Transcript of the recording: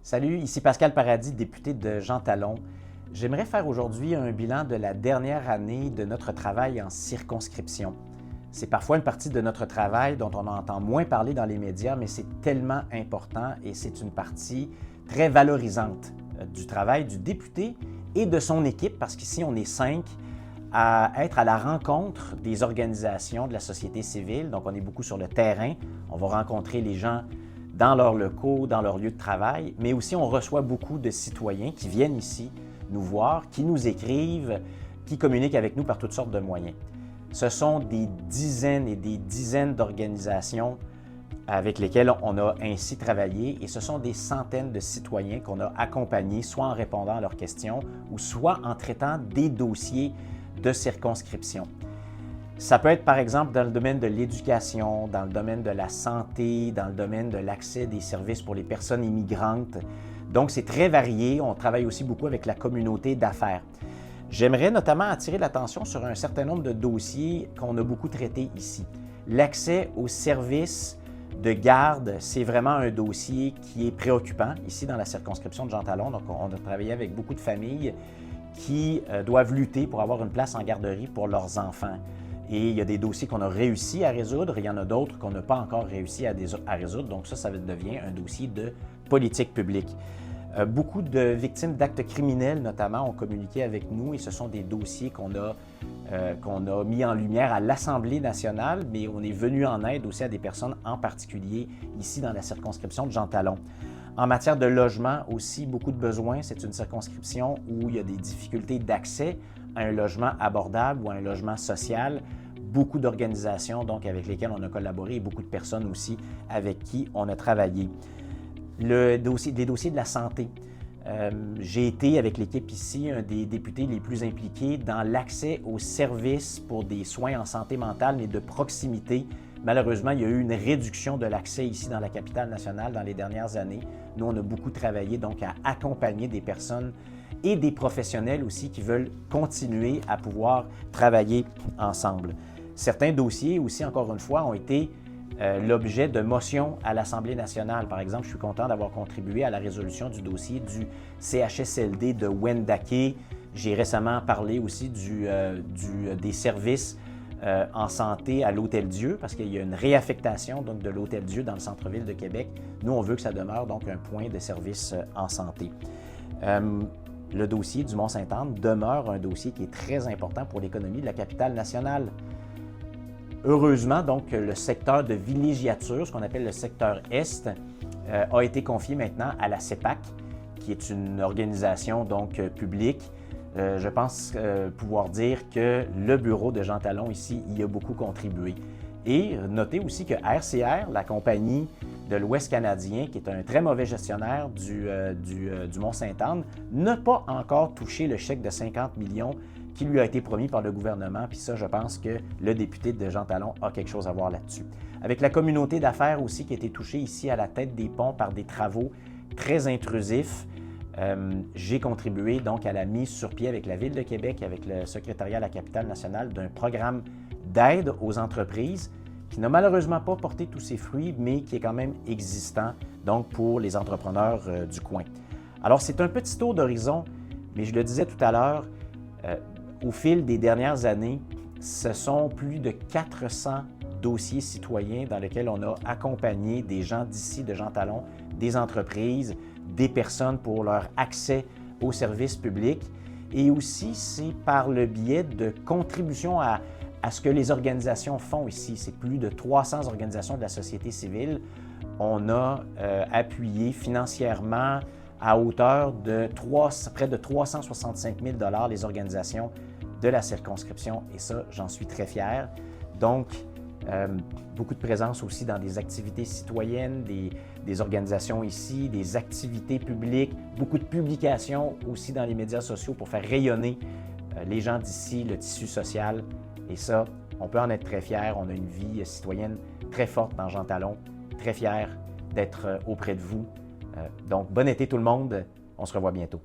Salut, ici Pascal Paradis, député de Jean Talon. J'aimerais faire aujourd'hui un bilan de la dernière année de notre travail en circonscription. C'est parfois une partie de notre travail dont on entend moins parler dans les médias, mais c'est tellement important et c'est une partie très valorisante du travail du député et de son équipe, parce qu'ici on est 5 à être à la rencontre des organisations de la société civile. Donc on est beaucoup sur le terrain, on va rencontrer les gens dans leurs locaux, dans leur lieu de travail, mais aussi on reçoit beaucoup de citoyens qui viennent ici nous voir, qui nous écrivent, qui communiquent avec nous par toutes sortes de moyens. Ce sont des dizaines et des dizaines d'organisations avec lesquelles on a ainsi travaillé et ce sont des centaines de citoyens qu'on a accompagnés, soit en répondant à leurs questions ou soit en traitant des dossiers de circonscription. Ça peut être par exemple dans le domaine de l'éducation, dans le domaine de la santé, dans le domaine de l'accès des services pour les personnes immigrantes. Donc c'est très varié. On travaille aussi beaucoup avec la communauté d'affaires. J'aimerais notamment attirer l'attention sur un certain nombre de dossiers qu'on a beaucoup traités ici. L'accès aux services de garde, c'est vraiment un dossier qui est préoccupant ici dans la circonscription de Jean Talon. Donc on a travaillé avec beaucoup de familles qui doivent lutter pour avoir une place en garderie pour leurs enfants. Et il y a des dossiers qu'on a réussi à résoudre, il y en a d'autres qu'on n'a pas encore réussi à résoudre. Donc ça devient un dossier de politique publique. Beaucoup de victimes d'actes criminels, notamment, ont communiqué avec nous et ce sont des dossiers qu'on a mis en lumière à l'Assemblée nationale, mais on est venu en aide aussi à des personnes en particulier ici dans la circonscription de Jean Talon. En matière de logement aussi, beaucoup de besoins. C'est une circonscription où il y a des difficultés d'accès à un logement abordable ou à un logement social. Beaucoup d'organisations donc avec lesquelles on a collaboré et beaucoup de personnes aussi avec qui on a travaillé. Des dossiers de la santé. J'ai été avec l'équipe ici un des députés les plus impliqués dans l'accès aux services pour des soins en santé mentale, mais de proximité. Malheureusement, il y a eu une réduction de l'accès ici dans la capitale nationale dans les dernières années. Nous, on a beaucoup travaillé donc à accompagner des personnes et des professionnels aussi qui veulent continuer à pouvoir travailler ensemble. Certains dossiers aussi, encore une fois, ont été l'objet de motions à l'Assemblée nationale. Par exemple, je suis content d'avoir contribué à la résolution du dossier du CHSLD de Wendake. J'ai récemment parlé aussi des services en santé à l'Hôtel-Dieu, parce qu'il y a une réaffectation donc, de l'Hôtel-Dieu dans le centre-ville de Québec. Nous, on veut que ça demeure donc un point de service en santé. Le dossier du Mont-Sainte-Anne demeure un dossier qui est très important pour l'économie de la capitale nationale. Heureusement, donc, le secteur de villégiature, ce qu'on appelle le secteur Est, a été confié maintenant à la CEPAC, qui est une organisation donc publique. Je pense pouvoir dire que le bureau de Jean Talon ici y a beaucoup contribué. Et notez aussi que RCR, la compagnie de l'Ouest canadien, qui est un très mauvais gestionnaire du Mont-Sainte-Anne, n'a pas encore touché le chèque de 50 millions qui lui a été promis par le gouvernement. Puis ça, je pense que le député de Jean Talon a quelque chose à voir là-dessus. Avec la communauté d'affaires aussi qui a été touchée ici à la tête des ponts par des travaux très intrusifs, j'ai contribué donc à la mise sur pied avec la Ville de Québec, avec le secrétariat à la capitale nationale, d'un programme d'aide aux entreprises qui n'a malheureusement pas porté tous ses fruits, mais qui est quand même existant donc pour les entrepreneurs du coin. Alors, c'est un petit tour d'horizon, mais je le disais tout à l'heure, au fil des dernières années, ce sont plus de 400 dossiers citoyens dans lesquels on a accompagné des gens d'ici, de Jean Talon, des entreprises, des personnes pour leur accès aux services publics. Et aussi, c'est par le biais de contributions à ce que les organisations font ici. C'est plus de 300 organisations de la société civile. On a appuyé financièrement à hauteur de près de 365 000 $ les organisations de la circonscription. Et ça, j'en suis très fier. Donc, beaucoup de présence aussi dans des activités citoyennes, des organisations ici, des activités publiques, beaucoup de publications aussi dans les médias sociaux pour faire rayonner les gens d'ici, le tissu social. Et ça, on peut en être très fier. On a une vie citoyenne très forte dans Jean Talon. Très fier d'être auprès de vous. Donc, bon été tout le monde. On se revoit bientôt.